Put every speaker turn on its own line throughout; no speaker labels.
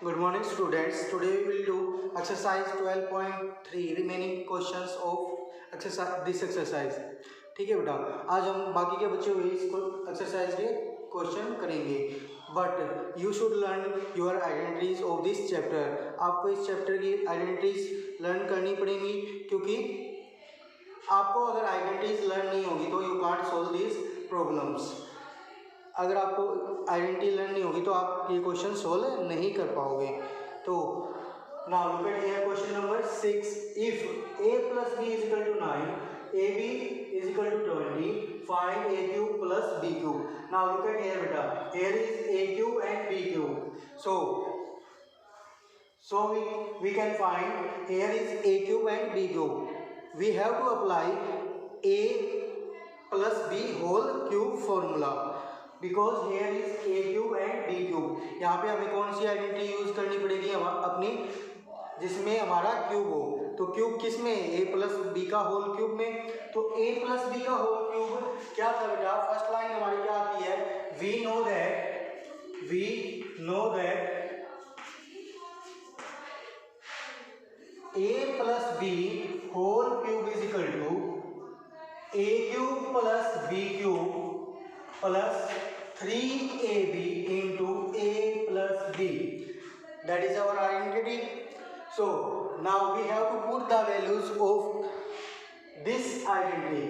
Good morning students. Today we will do exercise 12.3 remaining questions of exercise. ठीक है बेटा, आज हम बाकी के बच्चे हुए इसको एक्सरसाइज के क्वेश्चन करेंगे. But you should learn your identities of this chapter. आपको इस चैप्टर की आइडेंटिटीज लर्न करनी पड़ेंगी, क्योंकि आपको अगर आइडेंटिटीज लर्न नहीं होगी तो you can't solve this problems. अगर आपको आइडेंटिटी लर्न नहीं होगी तो आप ये क्वेश्चन सोल्व नहीं कर पाओगे. तो now look at here question number 6. If a plus b is equal to 9, ab is equal to 20, find a cube plus b cube. Now look at here beta, here is a cube and b cube. So we can find here is a cube and b cube. We have to apply a plus b whole cube formula. Because here is A cube and B cube. यहाँ पे हमें कौन सी identity use करनी पड़ेगी अपनी, जिसमें हमारा cube हो. तो क्यूब किस में, ए प्लस बी का होल क्यूब में. तो ए प्लस बी का होल क्यूब क्या था बेटा, फर्स्ट लाइन हमारी क्या आती है, we know that A plus B whole cube is equal to A cube plus B cube plus 3ab into a plus b. That is our identity. So now we have to put the values of this identity.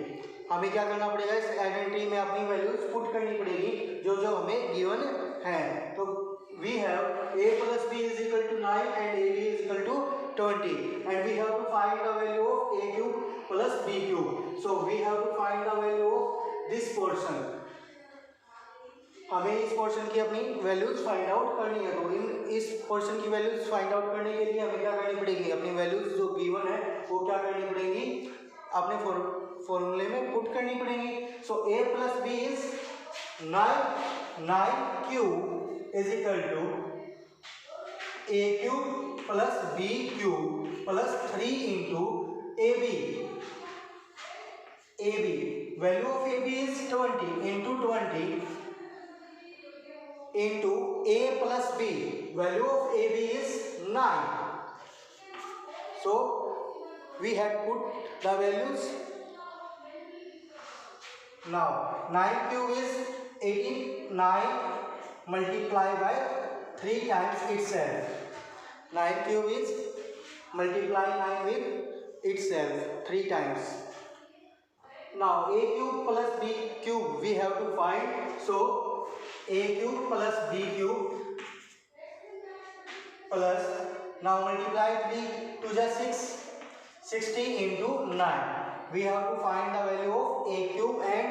हमें क्या करना पड़ेगा, इस identity में अपनी values put करनी पड़ेगी जो जो हमें गिवन है. तो we have a plus b is equal to 9 and ab is equal to 20, and we have to find the value of a cube plus b cube. So we have to find the value of this portion. हमें इस portion की अपनी values find out करनी है. तो इस portion की values find out करने के लिए हमें क्या करनी पड़ेगी, अपनी वैल्यूज जो गिवन है वो क्या करनी पड़ेगी, अपने फॉर्मूले में पुट करनी पड़ेगी. So a plus B is 9 cube is equal to a cube plus b cube plus 3 into ab. Value of ab is 20 into 20 into a plus b. Value of ab is 9. So we had put the values. Now 9 cube is 89 multiplied by 3 times itself. 9 cube is multiply 9 with itself 3 times. Now a cube plus b cube we have to find. So a cube plus b cube plus, now multiply 3 to the 6, 60 into 9. We have to find the value of a cube and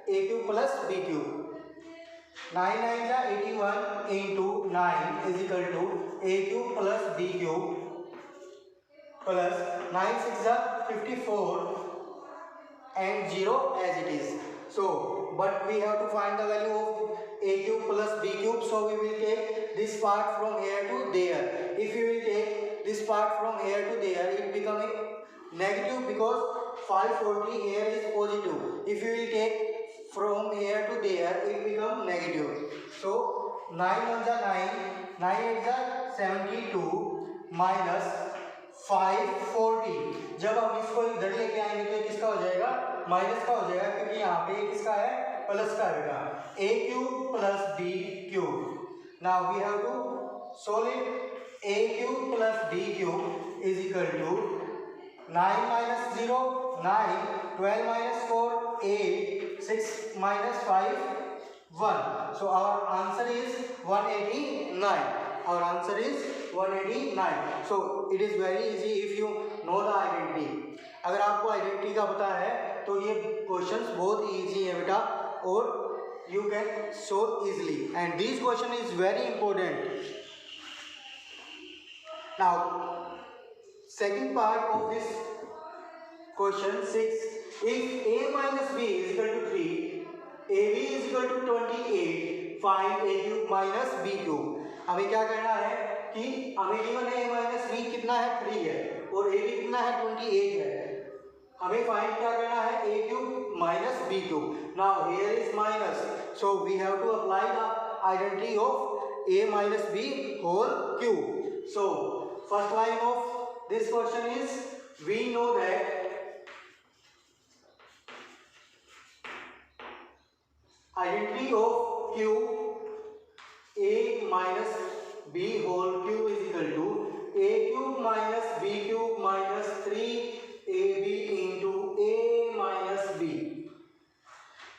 a cube plus b cube. 9 9 is 81 into 9 is equal to a cube plus b cube plus 9 6 is 54 and 0 as it is. So but we have to find the value of a cube plus b cube. So we will take this part from here to there. If we will take this part from here to there, it becomes negative because 540 here is positive. If we will take from here to there, it becomes negative. So 9 1 is 9, 9 8 is 72 minus 540. जब हम इसको इधर लेके आएंगे तो किसका हो जाएगा, माइनस का हो जाएगा, क्योंकि यहाँ पे किसका है, प्लस का रहेगा. a cube plus b cube. Now we have to solve it. a cube plus b cube is equal to 9 minus 0 9, 12 minus 4 8, 6 minus 5 1. So our answer is 189. Our answer is 189. So it is very easy if you know the identity. अगर आपको identity का पता है तो ये questions बहुत easy है बेटा, और you can solve easily, and this question is very important. Now second part of this question 6. If a minus b is equal to 3, ab is equal to 28, find a cube minus b cube. हमें क्या करना है कि हमें given है a minus b कितना है, 3 है, और ab कितना है, 28 है. हमें फाइंड क्या करना है, a cube minus b cube. Now here is minus, so we have to apply the identity of a minus b whole cube. So first line of this question is, we know that identity of cube a minus b whole cube is equal to a cube minus b cube minus 3ab into a minus b.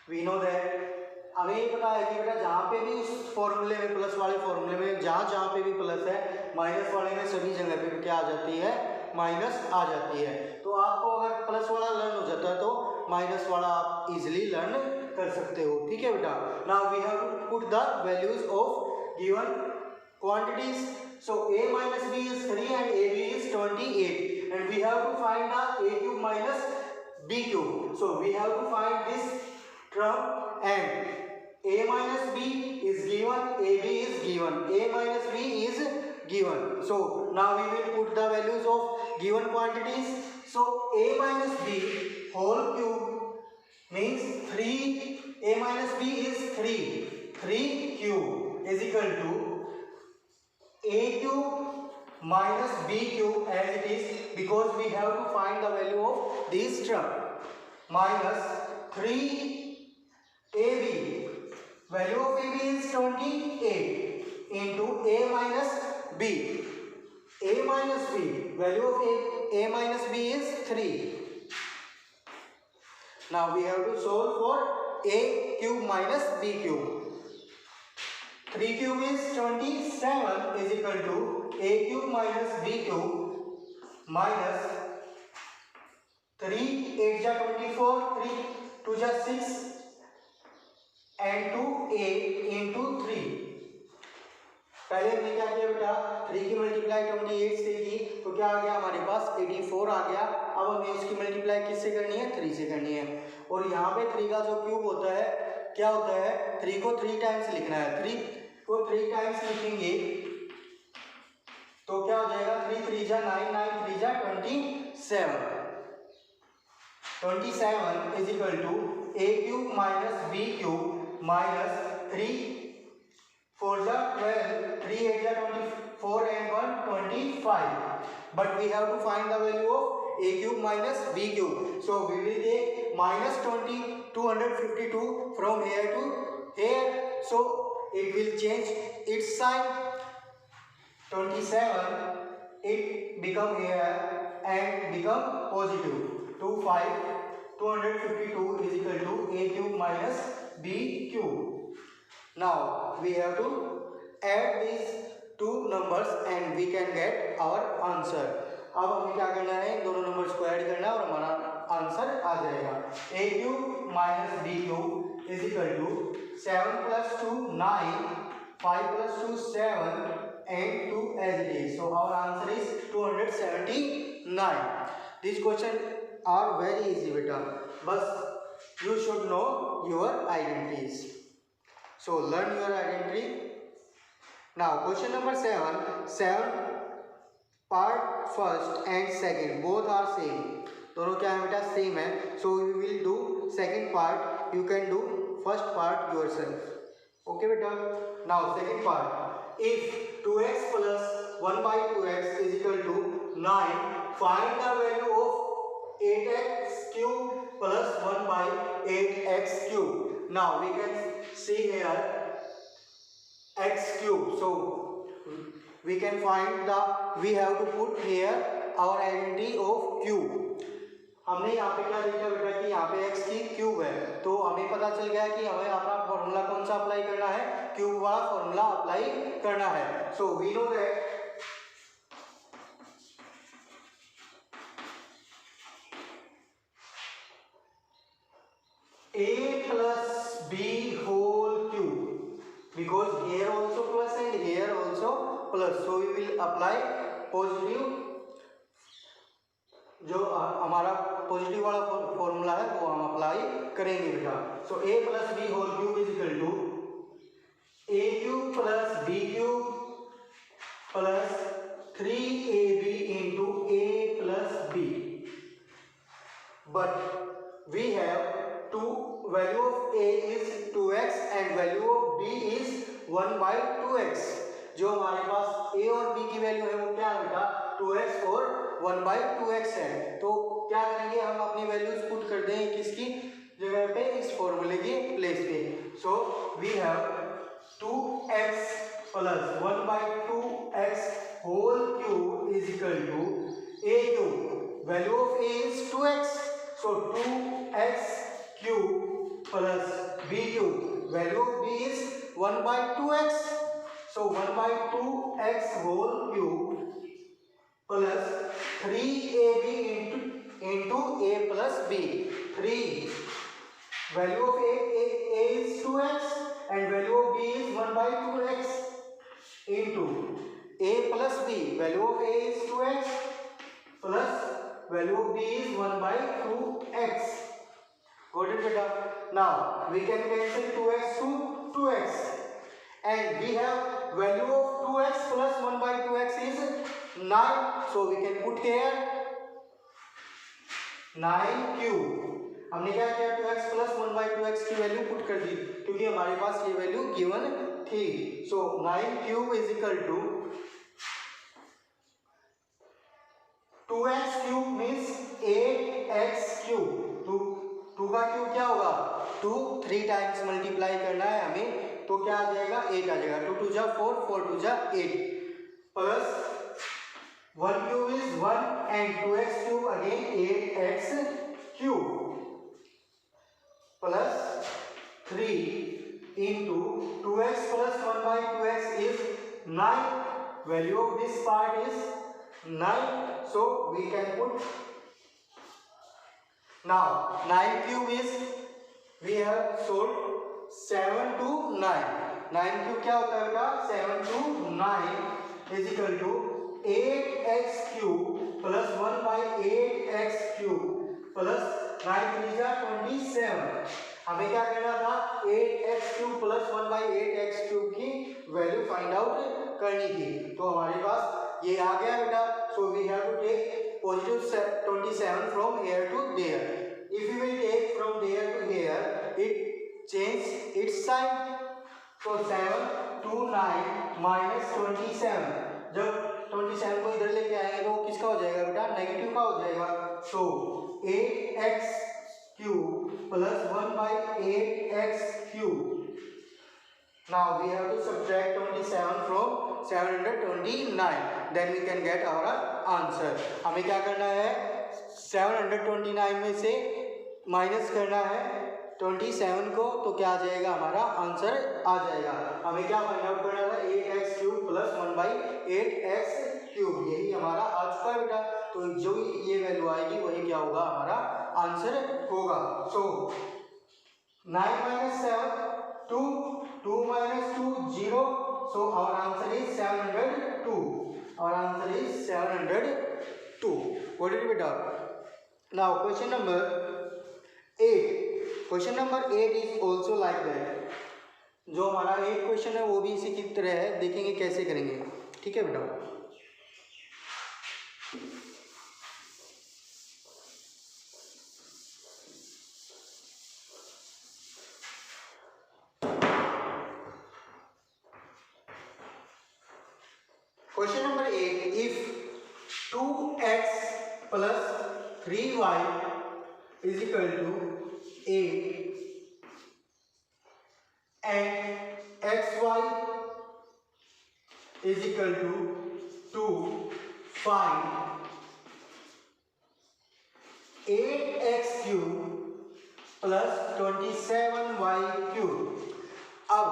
We know that हमें ये पता है कि बेटा जहाँ पे भी उस फॉर्मूले में, प्लस वाले फॉर्मूले में जहाँ पे भी प्लस है, माइनस वाले में सभी जगह पे क्या आ जाती है, माइनस आ जाती है। तो आपको अगर प्लस वाला लर्न हो जाता है तो माइनस वाला आप इजीली लर्न कर सकते हो, ठीक है बेटा। Now we have to put the values of given quantities. So a minus b is 3 and ab is 28, and we have to find the a cube minus b cube. So we have to find this term, and a minus b is given, ab is given, a minus b is given. So now we will put the values of given quantities. So a minus b whole cube means 3, a minus b is 3 cube is equal to a cube minus b cube as it is, because we have to find the value of this term, minus 3ab, value of ab is 28, into a minus b, value of a minus b is 3. Now we have to solve for a cube minus b cube. 3 cube is 27 is equal to a cube minus b cube minus 3 8 ja 24, 3 2 ja 6 and 2a into 3. पहले हमने क्या किया बेटा, 3 की multiply 28 से की तो क्या आ गया हमारे पास 84 आ गया। अब हमें उसकी मल्टीप्लाई किससे करनी है, 3 से करनी है। और यहाँ पे 3 का जो क्यूब होता है क्या होता है, 3 को 3 टाइम्स लिखना है, 3 को 3 टाइम्स लिखेंगे तो क्या हो जाएगा, 3 3 जा 9, 9 3 जा 27 is equal to a cube minus b cube minus 3 4 जा 12, 3 8 जा 24 and 1 25. But we have to find the value of a cube minus b cube. So we will take minus 252 from here to here. So it will change its sign, 27 it become here and become positive, 252 is equal to a cube minus b cube. Now we have to add these two numbers and we can get our answer. अब हमें क्या करना है, दोनों numbers को add करना है और हमारा आंसर आ जाएगा। a cube minus b cube is equal to 7 plus 2 9, 5 plus 2 7 and 2 as it is. So our answer is 279. These questions are very easy beta, but you should know your identities. So learn your identity. Now question number 7 part first and second both are same, दोनों क्या है बेटा, same है। So we will do second part, you can do first part yourself. Okay beta. Now second part, if 2x plus 1 by 2x is equal to 9, find the value of 8x cube plus 1 by 8x cube. Now we can see here x cube. So we can find the, we have to put here our identity of cube. हमने यहाँ पे क्या देखा बेटा कि यहाँ पे x की क्यूब है, तो हमें पता चल गया कि हमें अपना फॉर्मूला कौन सा अप्लाई करना है, क्यूब वाला फॉर्मूला अप्लाई करना है। So we know that a plus b whole cube, because here also plus and here also plus, so we will apply positive, जो हमारा पॉजिटिव वाला फॉर्मूला है वो हम अप्लाई करेंगे बेटा। So a plus B whole cube is equal to a cube plus b cube plus 3ab into a plus b, but we have value of a is 2x and value of b is 1 by 2x. जो हमारे पास a और b की value है वो क्या है बेटा 2x और 1/2x है। तो क्या करेंगे हम अपनी वैल्यूज पुट कर देंगे किसकी जगह पे इस फॉर्मूले की प्लेस पे। So we have 2x plus 1/2x whole cube is equal to a cube, value of a is 2x, so 2x cube plus b cube, value of b is 1/2x, so 1/2x whole cube plus 3ab into a plus b, 3, value of a is 2x and value of b is 1/2x into a plus b, value of a is 2x plus value of b is 1/2x. Got it beta? Now we can cancel 2x to 2x and we have value of 2x plus 1/2x is 9, so we can put here 9 cube. हमने क्या किया 2x plus 1/2x की value put कर दी क्योंकि हमारे पास ये value given थी। So 9 cube is equal to 2x cube means 8x cube. 2 का क्यूब क्या होगा 2, 3 टाइम्स मल्टीप्लाई करना है हमें तो क्या आ जाएगा 8 आ जाएगा। 2 2 जा 4, 4 2 जा 8 plus 1 cube is 1 and 2x cube again 8x cube plus 3 into 2x plus 1/2x is 9, value of this part is 9, so we can put now 9 cube is we have solved 7 to 9, 9 cube क्या होता है बेटा 7 to 9 is equal to 8x cube plus 1/8x cube plus 9 3 जा 27। हमें क्या करना था 8x cube plus 1/8x cube की वैल्यू फाइंड आउट करनी थी। तो हमारे पास ये आ गया बेटा। So we have to take positive 27 from here to there. If you will take from there to here it change its sign. तो 7 to 9 minus 27, जब 27 को इधर लेके आएंगे तो किसका हो जाएगा बेटा नेगेटिव का हो जाएगा। So 8x cube plus 1/8x cube. Now we have to subtract 27 from 729, then we can get our answer. हमें क्या करना है 729 में से माइनस करना है 27 को, तो क्या आ जाएगा हमारा आंसर आ जाएगा। हमें क्या फाइंड आउट करना था 8x cube plus 1/8x cube, यही हमारा आ चुका है बेटा। तो जो ये वैल्यू आएगी वही क्या होगा हमारा आंसर होगा। सो 9 minus 7 2, 2 minus 2 0, so our answer is 702, our answer is 702। What did we do? Now question number 8, question number 8 is also like that. जो हमारा 8 क्वेश्चन है वो भी इसी की तरह है, देखेंगे कैसे करेंगे। ठीक है बेटा। Question number 8, if 2x plus 3y is equal to a and xy is equal to 2, find 8x cube plus 27y cube। अब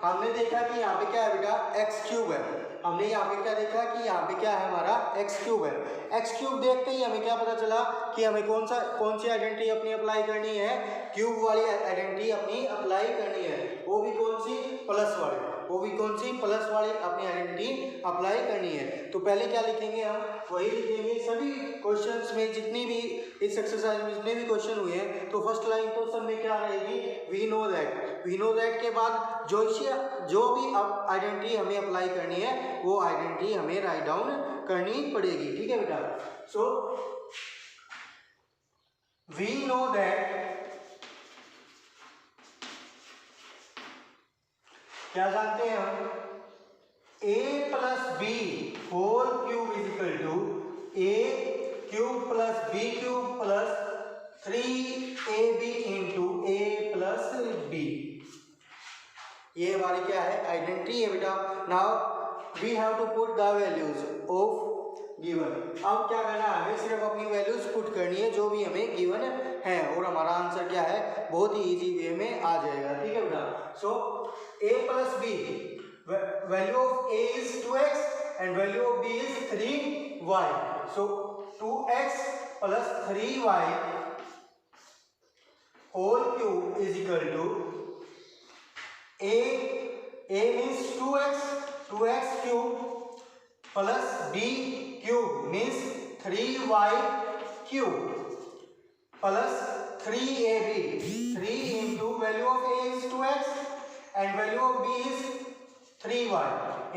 हमने देखा कि यहाँ पे क्या है बेटा x क्यूब है। हमने यहाँ पे क्या देखा कि यहाँ पे क्या है हमारा x क्यूब है। x क्यूब देखते ही हमें क्या पता चला कि हमें कौन सी आइडेंटिटी अपनी अप्लाई करनी है, क्यूब वाली आइडेंटिटी अपनी अप्लाई करनी है। वो भी कौन सी प्लस वाली अपनी आइडेंटिटी अप्लाई करनी है। तो पहले क्या लिखेंगे हम वही लिखेंगे सभी क्वेश्चंस में, जितनी भी इस एक्सरसाइज में जितने भी क्वेश्चन हुए हैं। तो फर्स्ट लाइन तो सब में क्या रहेगी वी नो दैट के बाद जो भी अब आइडेंटिटी हमें अप्लाई करनी है वो आइडेंटिटी हमें राइट डाउन करनी पड़ेगी। ठीक है बेटा। सो वी नो दैट, क्या जानते हैं हम a plus b whole cube is equal to a cube plus b cube plus 3ab into a plus b। ये हमारी क्या है, आइडेंटिटी है बेटा। Now we have to put the values of given. अब क्या करना है, हमें सिर्फ अपनी वैल्यूज पुट करनी है जो भी हमें गिवन है, और हमारा आंसर क्या है, बहुत ही इजी वे में आ जाएगा। ठीक है बेटा। So a plus b, value of a is 2x and value of b is 3y। So 2x plus 3y whole cube is equal to a means 2x cube plus b cube means 3y cube plus 3ab, 3 into value of a is 2x and value of b is 3y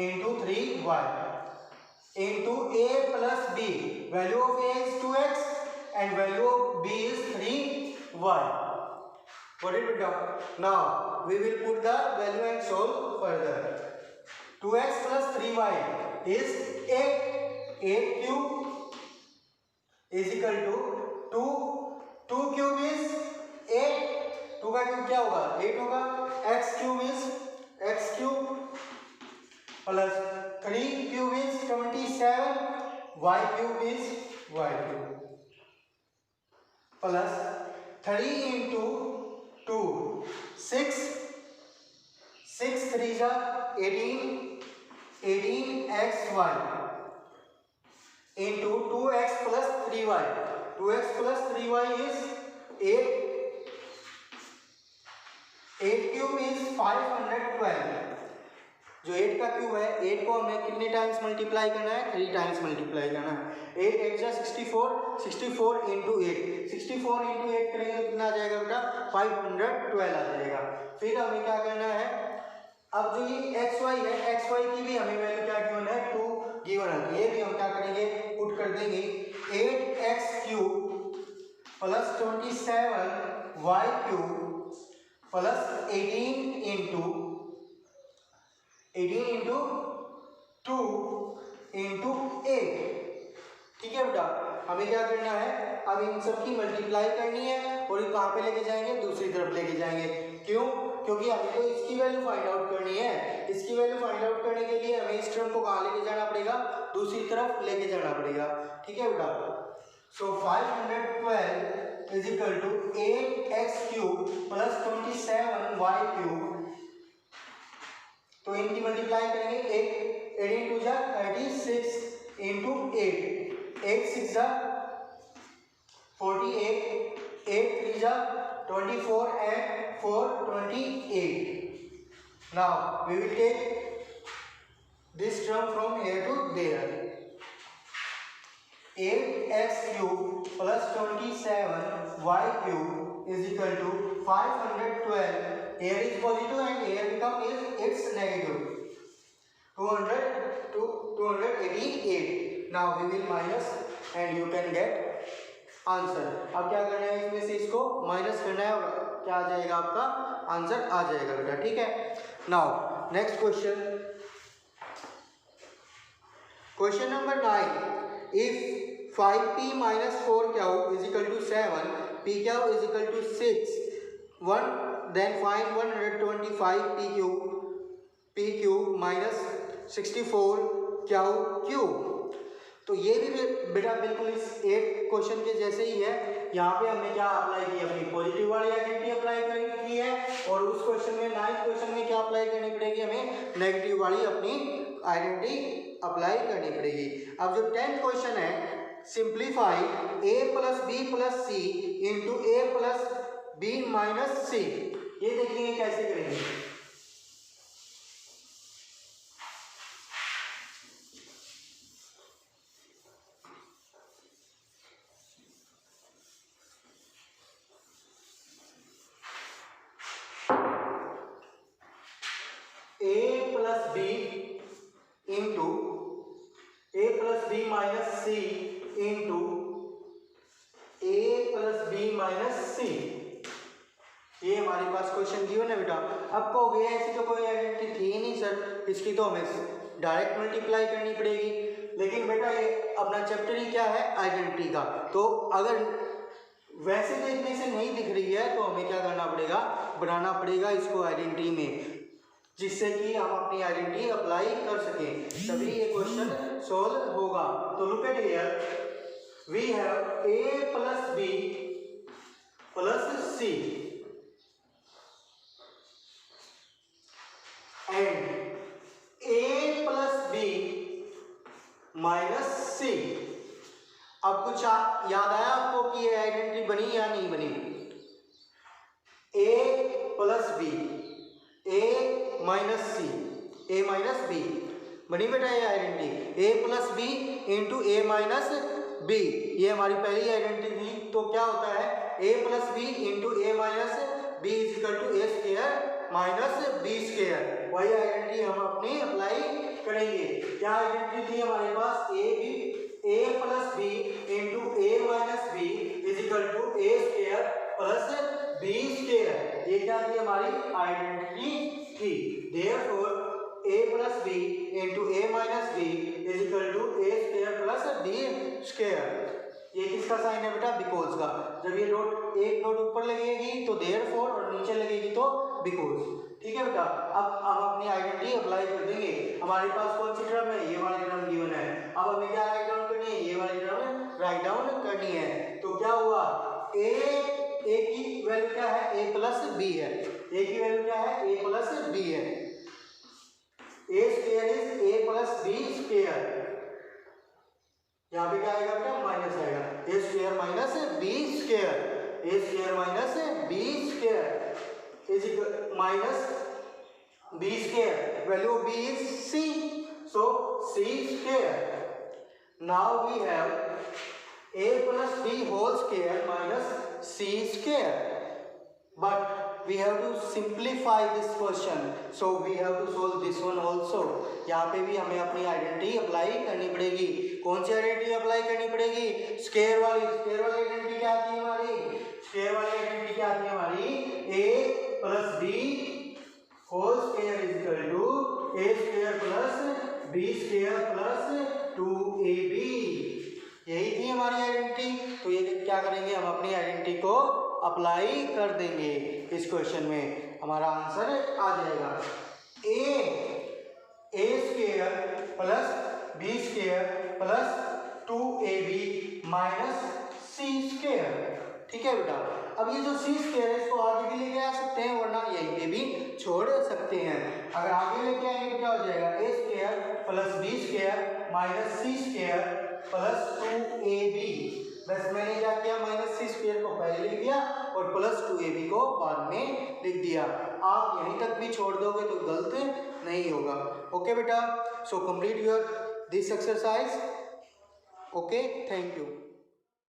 into 3y into a plus b, value of a is 2x and value of b is 3y। What did we do? Now we will put the value and solve further. 2x plus 3y is 8 cube is equal to 2 cube is 8, 2 का cube क्या होगा, 8 होगा। x cube is x cube plus 3 cube is 27, y cube is y cube plus 3 into 2, 6 3 जा 18xy into 2x plus 3y, 2x plus 3y is 8 cube is 512। जो 8 का cube है, 8 को हमें कितने टाइम्स मल्टीप्लाई करना है, 3 टाइम्स मल्टीप्लाई करना है। 8 8 जा 64, 64 इंटू 8, 64 इंटू 8 करेंगे तो कितना आ जाएगा बेटा, 512 आ जाएगा। फिर हमें क्या करना है, अब जो ये xy है, xy की भी हमें वैल्यू क्या गिवन है, 2 गिवन है। ये भी हम क्या करेंगे, पुट कर देंगे 8x cube plus 27y cube plus 18 into 2 into 8। ठीक है बेटा। हमें क्या करना है, अब इन सब की मल्टीप्लाई करनी है और ये कहाँ पे लेके जाएंगे, दूसरी तरफ लेके जाएंगे। क्यों, क्योंकि हमें तो इसकी वैल्यू फाइंड आउट करनी है। इसकी वैल्यू फाइंड आउट करने के लिए हमें इस टर्म को कहाँ लेके जाना पड़ेगा, दूसरी तरफ लेके जाना पड़ेगा। ठीक है बेटा। So 512 is equal to 8x cube plus 27y cube, तो इनकी मल्टीप्लाई करेंगे, 8 इंटू जा 36 इंटू 8 6 जा 48, 8 3 जा 24 and 4 28। Now we will take this term from here to there। 8x cube plus 27y cube is equal to 512। Here is positive and here become is its negative, 288। Now we will minus and you can get answer. अब क्या करना है, इसमें से इसको minus करना है और क्या आ जाएगा, आपका आंसर आ जाएगा बेटा। ठीक है। Now next question, question number 9। If 5p minus 4q is equal to 7, pq is equal to 6, 1, then find 125 p cube minus 64 q cube। तो ये भी बेटा बिल्कुल इस 8 क्वेश्चन के जैसे ही है। यहाँ पे हमने क्या अप्लाई की, अपनी पॉजिटिव वाली आइडेंटिटी अप्लाई की है, और उस क्वेश्चन में 9th क्वेश्चन में क्या अप्लाई करनी पड़ेगी, हमें नेगेटिव वाली अपनी आइडेंटिटी अप्लाई करनी पड़ेगी। अब जो 10th क्वेश्चन है, simplify a plus B plus C into A plus B minus C. ये देखेंगे कैसे करेंगे। a plus B into A plus B minus C into A plus B minus C. ये हमारे पास क्वेश्चन गिवन है बेटा। अब कहोगे ऐसी तो कोई आइडेंटिटी थी ही नहीं सर, इसकी तो हमें डायरेक्ट मल्टीप्लाई करनी पड़ेगी। लेकिन बेटा ये अपना चैप्टर ही क्या है, आइडेंटिटी का, तो अगर वैसे देखने से नहीं दिख रही है तो हमें क्या करना पड़ेगा, बनाना पड़ेगा इसको आइडेंटिटी में, जिससे कि हम अपनी आइडेंटिटी अप्लाई कर सकें, तभी ये क्वेश्चन सॉल्व होगा। तो look at here, we have a plus b plus c and a plus b minus c। अब कुछ याद आया आपको कि ये आइडेंटिटी बनी या नहीं बनी? a plus b, a minus c, a minus b बनी बेटा ये identity, a plus B into a minus b, ये हमारी पहली आइडेंटिटी थी। तो क्या होता है, a plus B into a minus b is equal to a square minus B square. वही आइडेंटिटी हम अपनी अप्लाई करेंगे। क्या आइडेंटिटी थी हमारे पास, a plus B into a minus b is equal to a square plus B square. ये क्या थी हमारी आइडेंटिटी थी। Therefore a plus B into a minus b is equal to a square plus B square. ये किसका sign है बेटा, because का। जब ये डॉट, एक डॉट ऊपर लगेगी तो देयरफॉर और नीचे लगेगी तो बिकॉज। ठीक है बेटा, अब हम अपनी आइडेंटिटी अप्लाई कर देंगे। हमारे पास कौन सी टर्म है, ये वाली टर्म गिवन है। अब हमें क्या राइट डाउन करनी है, ये वाली टर्म राइट डाउन करनी है। तो क्या हुआ, ए की वैल्यू क्या है, ए प्लस बी है, ए की वैल्यू क्या है, ए प्लस बी है। A square is A plus B square, यहाँ पे क्या आएगा बेटा, माइनस आएगा, A square minus B square, A square minus B square is equal minus B square, value of B is C, so C square. Now we have a plus b whole square minus c square, but we have to simplify this question, so we have to solve this one also। यहाँ पे भी हमें अपनी identity apply करनी पड़ेगी। कौन सी identity apply करनी पड़ेगी, स्क्वायर वाली। स्क्वायर वाली आइडेंटिटी क्या आती है हमारी, स्क्वायर वाली आइडेंटिटी क्या आती है हमारी, a plus b whole square is equal to a square plus B square plus 2ab। यही थी हमारी आइडेंटिटी। तो ये क्या करेंगे, हम अपनी आइडेंटिटी को अप्लाई कर देंगे इस क्वेश्चन में, हमारा आंसर आ जाएगा A square plus B square plus 2ab minus C square. ठीक है बेटा, अब ये जो सी स्क्वायर है इसको आगे भी लेके आ सकते हैं, वरना यहीं पे भी छोड़ सकते हैं। अगर आगे लेके आएंगे तो क्या हो जाएगा, A square plus B square minus C square plus 2ab। बस मैंने क्या किया, माइनस सी स्क्वायर को पहले लिख दिया और प्लस 2ab को बाद में लिख दिया। आप यहीं तक भी छोड़ दोगे तो गलत नहीं होगा। ओके बेटा, so complete your this exercise. Okay, thank you.